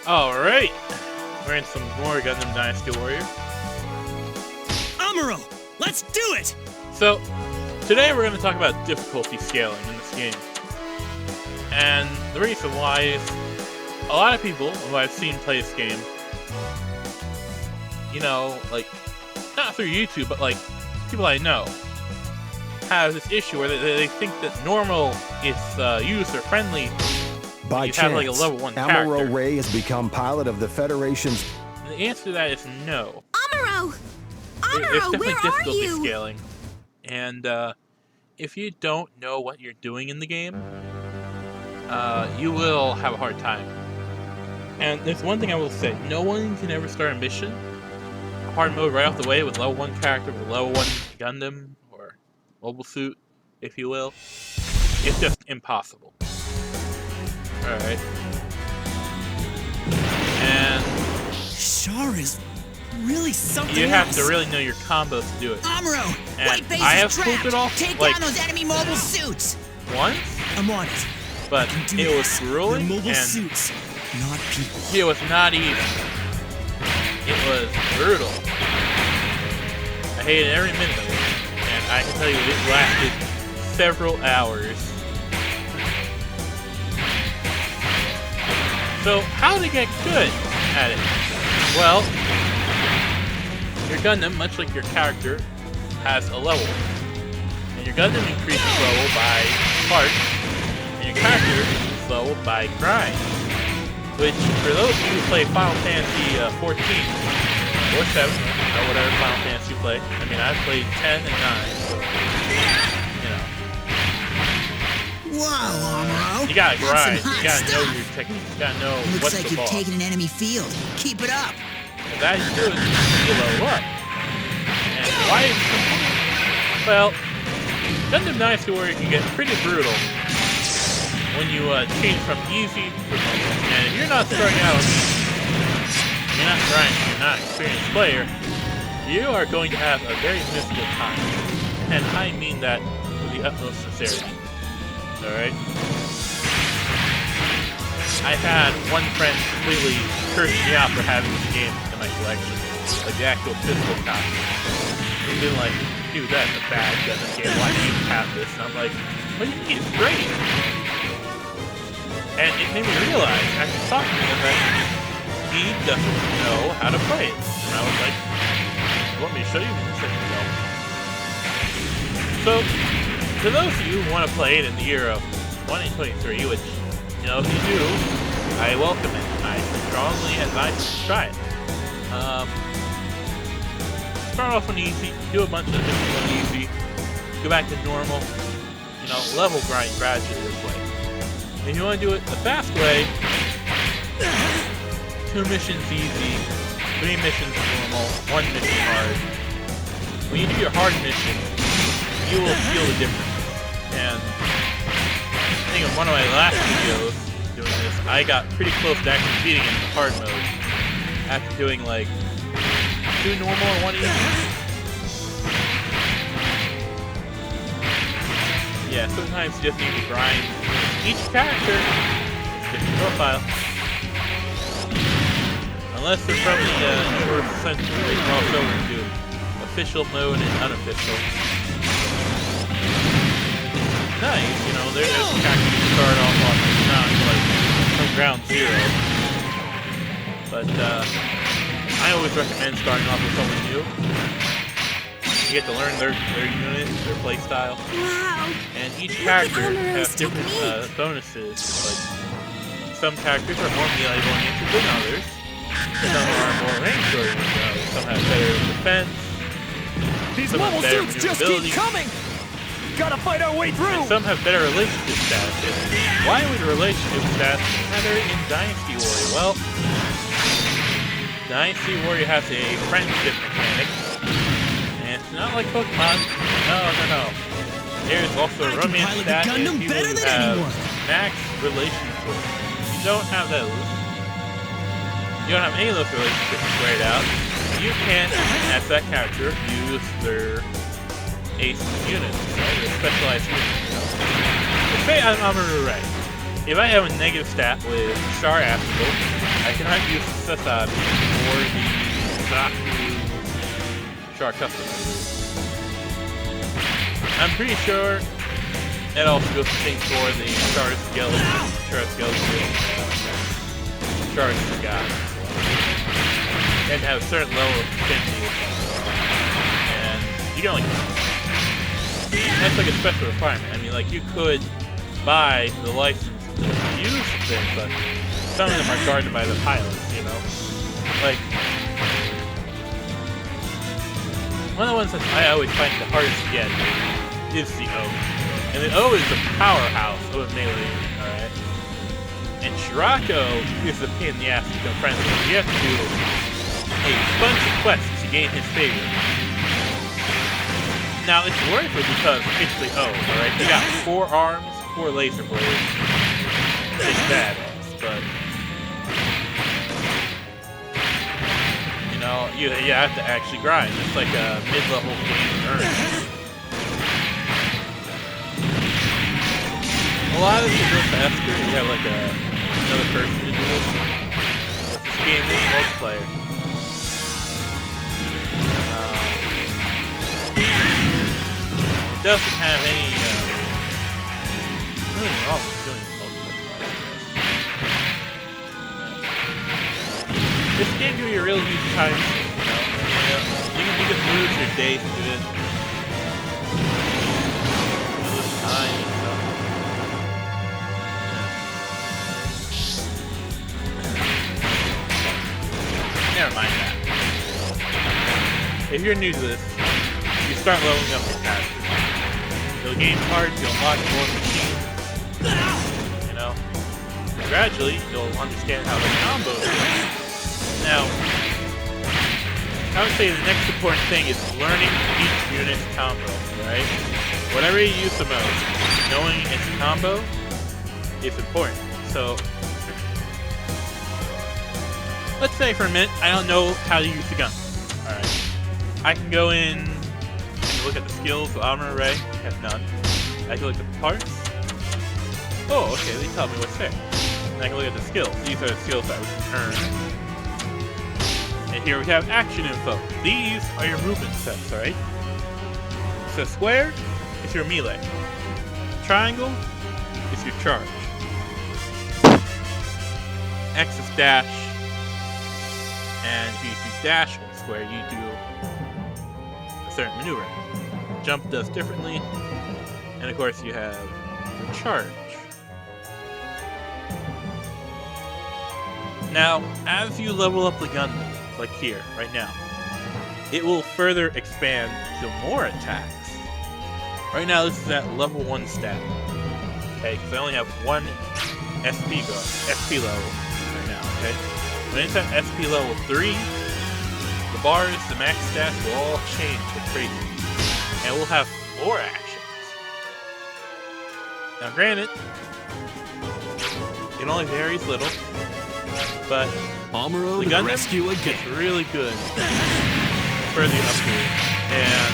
Alright, we're in some more Gundam Dynasty Warrior. Amuro, let's do it! So, today we're going to talk about difficulty scaling in this game. And the reason why is, a lot of people who I've seen play this game, you know, like, not through YouTube, but like, people I know, have this issue where they think that normal is user-friendly. By chance, have like a level 1 Amuro character. Ray has become pilot of the Federation's... And the answer to that is no. Amuro! There's Amuro, definitely where are difficulty you? scaling. And if you don't know what you're doing in the game, you will have a hard time. And there's one thing I will say, no one can ever start a mission, hard mode right off the way with level 1 character, with level 1 Gundam, or mobile suit, if you will. It's just impossible. Alright. And Char is really something you have else. to really know your combos to do it. Amuro, And white base I have is pulled trapped. it off, Take like, down those enemy mobile suits. once, I'm on it. but I can do it was this. grueling, They're mobile and suits, not people. it was not easy. It was brutal. I hated every minute of it, and I can tell you it lasted several hours. So, how to get good at it? Well, your Gundam, much like your character, has a level. And your Gundam increases level by parts, and your character increases level by grind. Which, for those of you who play Final Fantasy 14, or 7, or whatever Final Fantasy you play, I mean, I've played 10 and 9, so, you know. Wow, Amuro. You gotta That's grind, some hot you gotta know stuff. your techniques, you gotta know Looks what's like the you've boss. taken an enemy field. Keep it up. And that is good, you level up. And why is it important? Well, Gundam Dynasty Warrior can get pretty brutal when you change from easy to normal. And if you're not starting out on easy, you're not grinding, you're not an experienced player, you are going to have a very miserable time. And I mean that with the utmost sincerity. Alright? I had one friend completely curse me out for having this game in my collection. Like the actual physical copy. He's been like, dude, that's a bad Gundam game, why do you have this? And I'm like, what do you mean, it's great! And it made me realize, after talking to him, that he doesn't know how to play it. And I was like, you want me to show you? He said, no. So, for those of you who want to play it in the year of 2023, which, you know, if you do, I welcome it. I strongly advise you to try it. Start off on easy, do a bunch of things on easy, go back to normal, you know, level grind gradually this way. If you want to do it the fast way, 2 missions easy, 3 missions normal, 1 mission hard. When you do your hard mission, you will feel the difference. And I think in one of my last videos doing this, I got pretty close to actually beating it in the hard mode after doing like 2 normal and 1 easy. Yeah, sometimes you just need to grind. Each character is a different profile. Unless they're from the first century, they cross over to official mode and unofficial. Nice, you know, there's characters who start off on not like from ground zero. But I always recommend starting off with someone new. You get to learn their unit, their playstyle. Wow. And each character Amuro's has different technique. bonuses. Like, some characters are more melee oriented than others. Some are more range oriented. Some have better defense. These Some have mobile better suits just keep maneuverability. coming! Gotta fight our way through! And some have better relationship stats. And why would relationship stats matter in Dynasty Warrior? Well, Dynasty Warrior has a friendship mechanic. And it's not like Pokemon. No. There's also a I can romance pilot the stat and Gundam people better who than have anyone. max relationships. You don't have those. You don't have any of those relationships squared out. You can't, as that character, use their ace units, right? Their specialized units. You know? Let's say I'm Amuro Ray. If I have a negative stat with Char Astral, I cannot use Sesabi or the Zaku Char Custom. I'm pretty sure that also goes the same for the Char Skeleton, Char God. And have a certain level of affinity. And you can only... That's like a special requirement. I mean, like, you could buy the license to use the thing, but some of them are guarded by the pilots, you know? Like, one of the ones that I always find the hardest to get is the O. And the O is the powerhouse of melee, alright? And Shirako is the pain in the ass to become friends with. You have to do a bunch of quests to gain his favor. Now, it's worth it because it's basically O, alright? You got 4 arms, 4 laser blades. It's badass, but... You know, you have to actually grind. It's like a mid-level game earn. A lot of people go faster, you have like another person to do this. This game is multiplayer. It doesn't have any, really wrong with doing multiplayer. This game gives you a real huge time, you can lose your days to it. Lose time and stuff. Never mind that. If you're new to this, you start leveling up your character. You'll gain parts, you'll unlock more machines. You know? Gradually, you'll understand how the combos work. Now, I would say the next important thing is learning each unit's combo, right? Whatever you use the most, knowing its combo is important. So, let's say for a minute, I don't know how to use the gun. Alright. I can go in and look at the skills, the armor array, I have none. I can look at the parts. Oh, okay, they tell me what's there. And I can look at the skills. These are the skills that we can earn. And here we have action info. These are your movement steps, alright? So square is your melee. Triangle is your charge. X is dash. And if you do dash on square, you do a certain maneuver. Jump does differently. And of course you have the charge. Now, as you level up the Gundam, like here, right now, it will further expand to more attacks. Right now, this is at level 1 stat. Okay, because I only have 1 SP level right now, okay? When it's at SP level 3, the bars, the max stats will all change to crazy. And we'll have more actions. Now granted, it only varies little, but the Gundam rescue gets really good for the upgrade. And,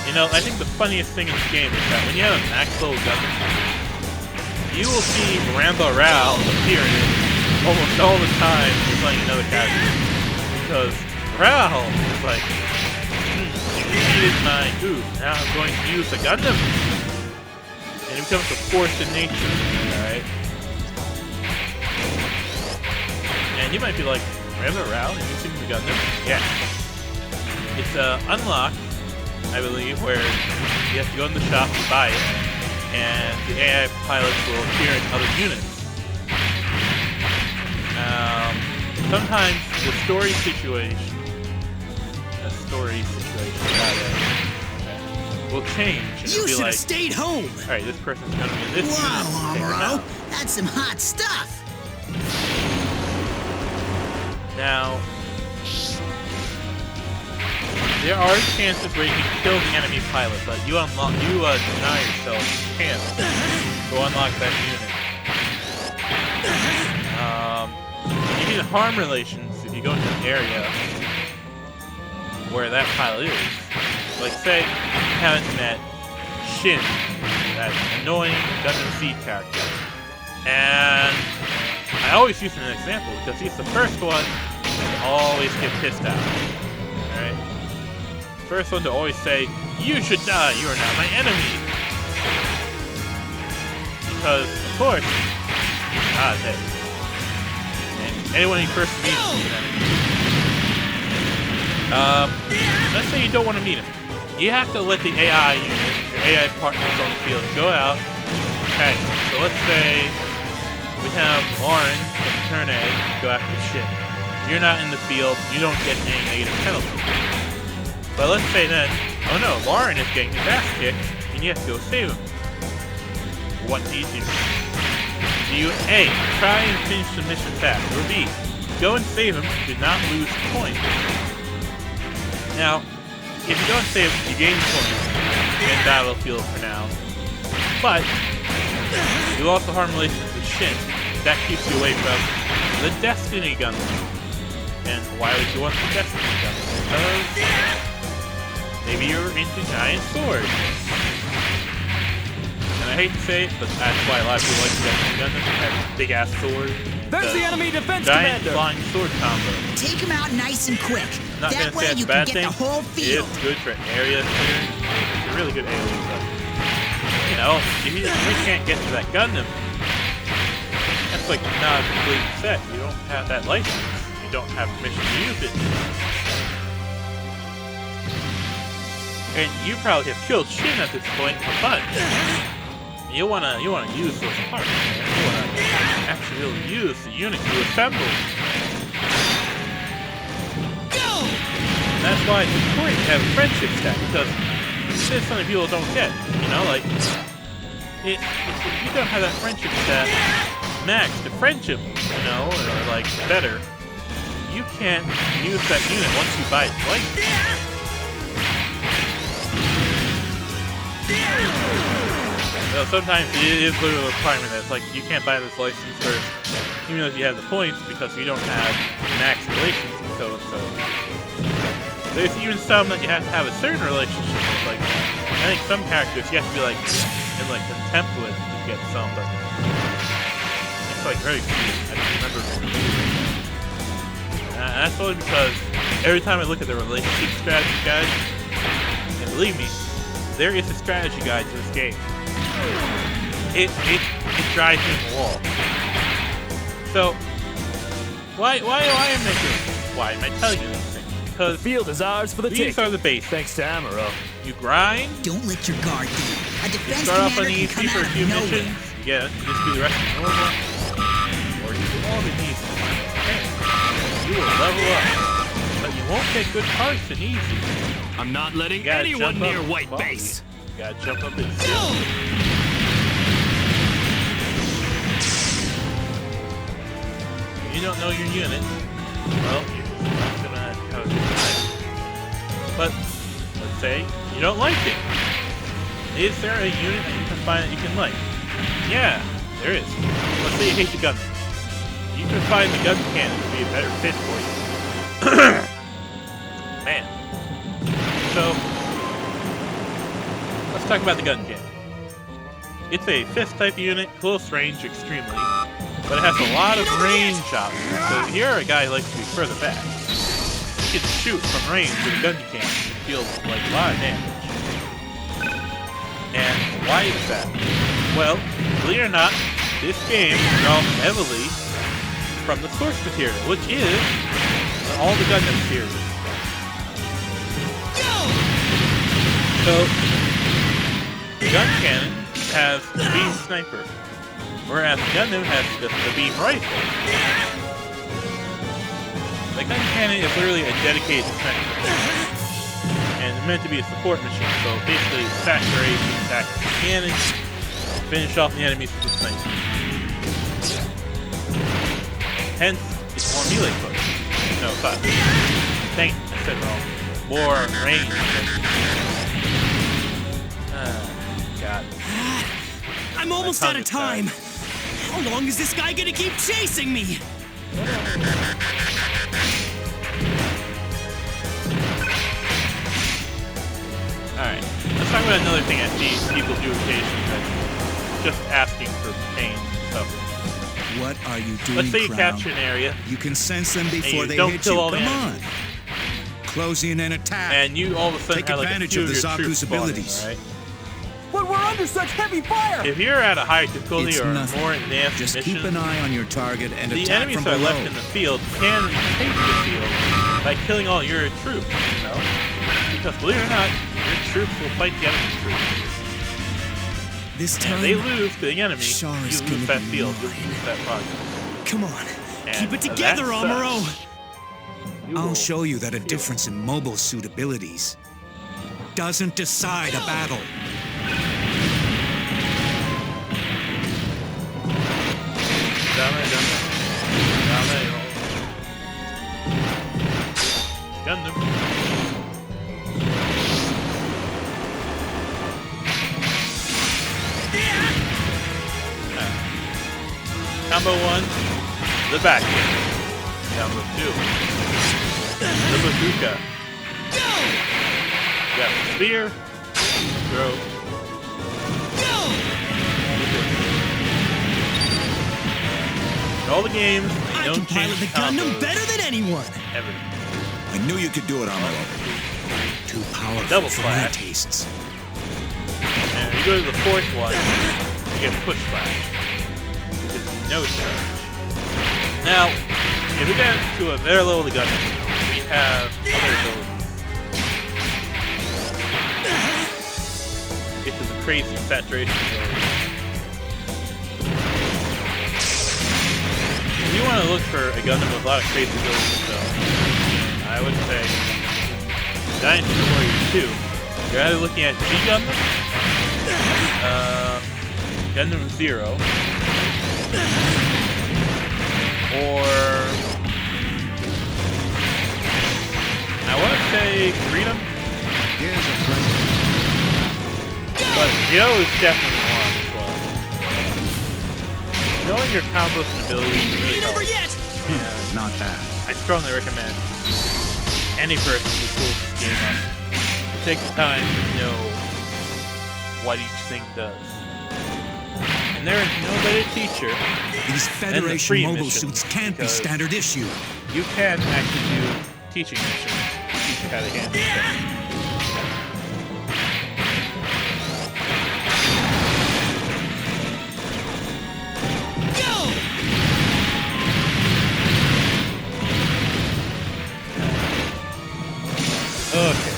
you know, I think the funniest thing in this game is that when you have a max level Gundam, you will see Ramba Rao appearing almost all the time you're playing another character. Because Rao is like, you defeated my ooh, now I'm going to use a Gundam. And it becomes a force in nature, alright? And you might be like, Ramba Rao using the Gundam? Yeah. It's unlocked, I believe, where you have to go in the shop to buy it. And the AI pilots will appear in other units. Sometimes the story situation will change, and You it'll be should like, have stayed home. alright, this person's gonna be in this unit. Wow, Take them Amuro, out. that's some hot stuff. Now, there are chances where you can kill the enemy pilot, but you deny yourself the chance to unlock that unit. You need harm relations if you go into an area where that pilot is. Like, say, you haven't met Shin, that annoying Gundam Z character. And I I always use him as an example because he's the first one to always get pissed out. Alright? First one to always say, "You should die, you are not my enemy." Because, of course, he's not dead. And anyone he first meets is an enemy. Let's say you don't want to meet him. You have to let the AI unit, your AI partners on the field, go out. Okay, so let's say we have Lauren from turn A go after Shin. You're not in the field, you don't get any negative penalty. But let's say then, oh no, Lauren is getting his ass kicked, and you have to go save him. What do you do? Do you A, try and finish the mission fast, or B, go and save him, do not lose points? Now, if you don't save him, you gain points in Battlefield for now. But you also harm relations with Shin. That keeps you away from the Destiny Gundam. And why would you want the Destiny Gundam? Because maybe you're into giant swords. And I hate to say it, but that's why a lot of people like the Destiny Gundam. It has big ass swords. There's the enemy defense giant commander. flying sword combo. Take him out nice and quick. Not That gonna way say it's you a bad can thing. get the whole field. It's good for area clearance. It's a really good AoE, but you know, if you can't get to that Gundam, that's like not a complete set. You don't have that license. You don't have permission to use it. And you probably have killed Shin at this point for fun. You wanna use those parts, man. You wanna actually really use the unit you assembled. And that's why it's important to have a friendship stat, because this is something people don't get. You know, like if you don't have that friendship stat max to friendship, you know, or like better, you can't use that unit once you buy its license. So sometimes it is literally a requirement that it's like you can't buy this license first, even though you have the points, because you don't have max relations and so and so. There's even some that you have to have a certain relationship with, like I think some characters you have to be like in like contempt with to get some, but it's like very few. I don't remember. And that's only because every time I look at the relationship strategy guide, and believe me, there is a strategy guide to this game. It drives me in the wall. So why am I making this? Why am I telling you this thing? Because The field is ours for the these taking. are the basics. Thanks to Amaro. You grind. Don't let your guard down. A You defense start off on commander the can easy come for a out few of nowhere. missions. You just do the rest of the normal. Or you do all the easy. Okay. You will level up. But you won't get good parts in easy. I'm not letting You gotta anyone jump up near in White quality. Base. You gotta jump up in skill. If you don't know your unit, well, you're just not gonna have a good time. But let's say you don't like it. Is there a unit that you can find that you can like? Yeah, there is. Let's say you hate the Gundam. You can find the Gundam cannon to be a better fit for you. Man. So, let's talk about the Gundam cannon. It's a fist type unit, close range extremely, but it has a lot of range options. So if you're a guy who likes to be further back, you can shoot from range with a Gundam cannon. It feels like a lot of damage. And why is that? Well, believe it or not, this game draws heavily from the source material, which is all the Gundam series. So, the gun cannon has the beam sniper, whereas the Gundam has the beam rifle. The gun cannon is literally a dedicated sniper, and it's meant to be a support machine. So basically, saturate the attack with the cannon, finish off the enemies with the sniper. Hence, it's more melee focused. No, thought. Tank, I said wrong. More range. God. I'm almost out of time. How long is this guy gonna keep chasing me? Alright, let's talk about another thing I see people do occasionally, that's just asking for pain and suffering. What are you doing, Let's say you Crown? capture an area, You can sense them you before they don't hit kill you. all the Come on. enemies. Close in and attack. and you all of a sudden Take have like a advantage few of of the your troops Zaku's spawning, abilities. right? But we're under such heavy fire! If you're at a higher difficulty It's or nothing. more advanced Just mission, keep an eye on your target and the attack enemies from that are below. left in the field can take the field by killing all your troops, you know? Because believe it or not, your troops will fight the enemy troops. This And time, if they lose to the enemy, Char you is lose gonna that be field, you mine. lose that progress. come on. And Keep it that together, sucks. Amuro. You I'll will show you that a feel difference in mobile suit abilities doesn't decide a battle. Gundam. Combo 1, the back kick. Combo 2, the bazooka. You got the spear, throw. In all the games, they I don't can pilot change the Gundam combos better than anyone. ever. I knew you could do it, Amuro. Too powerful Double for my slash. tastes. And you go to the fourth one, you get push flash. It's no charge. Now, if we get to a very low of the Gundam, we have other abilities. This is a crazy saturation ability. If you want to look for a Gundam with a lot of crazy abilities, though, I would say Dynasty Warrior 2. You're either looking at G Gundam, Gundam 0, or I want to say Freedom, Here's a present. but Joe is definitely one as well. Knowing your combos and abilities is really Ain't over helps. yet. And Not bad. I strongly recommend any person who pulls this game up to take the time to know what each thing does. And there is no better teacher. These And the Federation free mobile missions, suits can't be because- standard issue. You can actually do teaching missions to teach you how to handle things. Okay.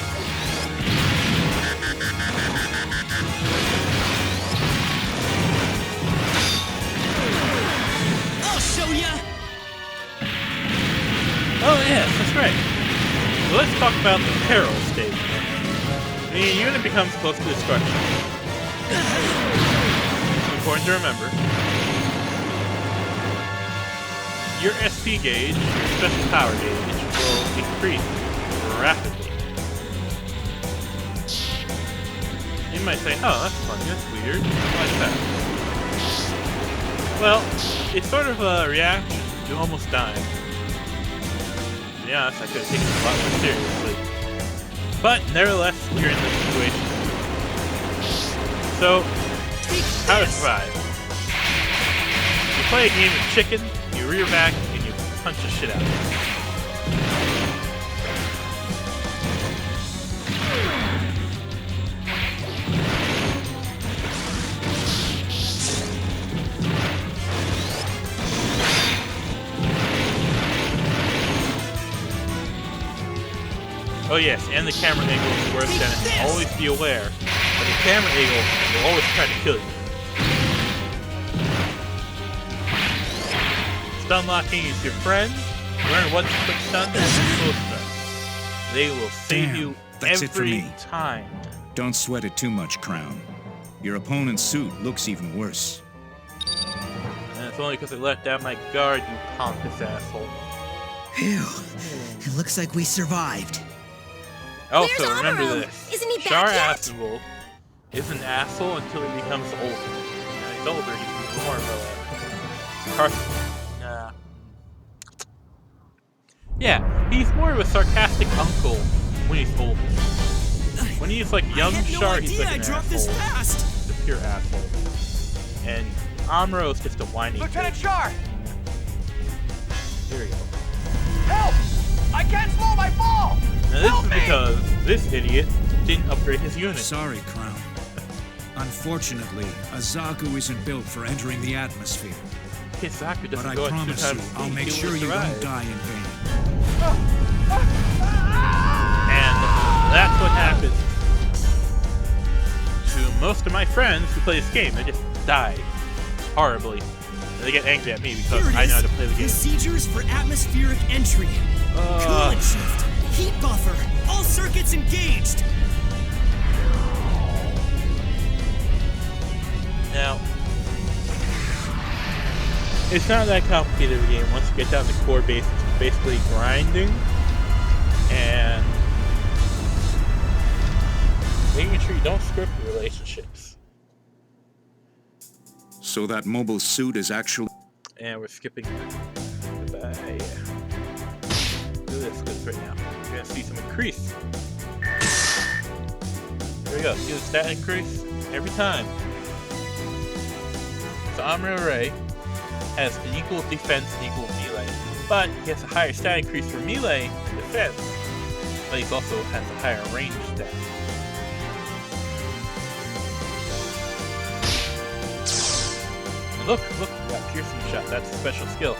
I'll show ya. Oh yes, that's right. So let's talk about the peril stage. When your unit becomes close to destruction, it's important to remember, your SP gauge, your special power gauge, will increase rapidly. You might say, oh, that's funny, that's weird. Why is that? Well, it's sort of a reaction to almost dying. To be honest, I could have taken it a lot more seriously. But nevertheless, you're in this situation. So, how to survive? You play a game of chicken, you rear back, and you punch the shit out of it. Oh yes, and the camera angle is worth enemy. Always be aware that the camera angle will always try to kill you. Stun locking is your friend. Learn what to put stun and close stun. They will save Damn, you that's it for every me. time. Don't sweat it too much, Crown. Your opponent's suit looks even worse. And it's only because I let down my guard, you pompous asshole. Phew. It looks like we survived. Also, Where's remember Amuro? this. Isn't he back Char yet? Asimov is an asshole until he becomes older. When he's older, he's more of a... Yeah, he's more of a sarcastic uncle when he's older. When he's like young I had no Char, he's idea like I an dropped this asshole. fast. He's a pure asshole. And Amuro is just a whiny Lieutenant bitch. Char! Here we go. Help! I can't slow my fall! Now this Help is me! because this idiot didn't upgrade his unit. Sorry, Crown. Unfortunately, a Zaku isn't built for entering the atmosphere. His Zaku But doesn't I go at 2 promise times you, speed. I'll make He sure will you survive. don't die in vain. And that's what happens to most of my friends who play this game. They just die horribly. And they get angry at me because Here it I know how is. to play the game. Procedures for atmospheric entry. Coolant shift. Heat buffer. All circuits engaged. Now, it's not that complicated of a game once you get down to core basics. It's basically grinding and making sure you don't script your relationships. So that mobile suit is actually... And we're skipping goodbye. Do this good right now. You're gonna see some increase. There we go. See the stat increase every time. So Amuro Ray has an equal defense and equal melee, but he has a higher stat increase for melee and defense, but he also has a higher range stat. And look, we got piercing shot. That's a special skill.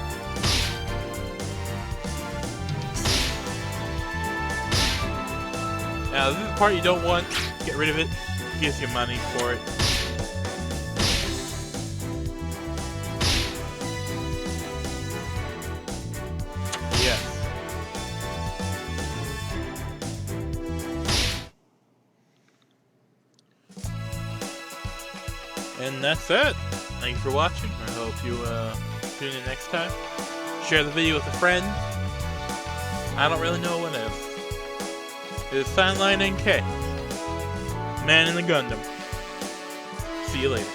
Now this is the part you don't want. Get rid of it. It gives you money for it. Yes. And that's it. Thank you for watching. I hope you tune in next time. Share the video with a friend. I don't really know what it is. It's Signline NK. Man in the Gundam. See you later.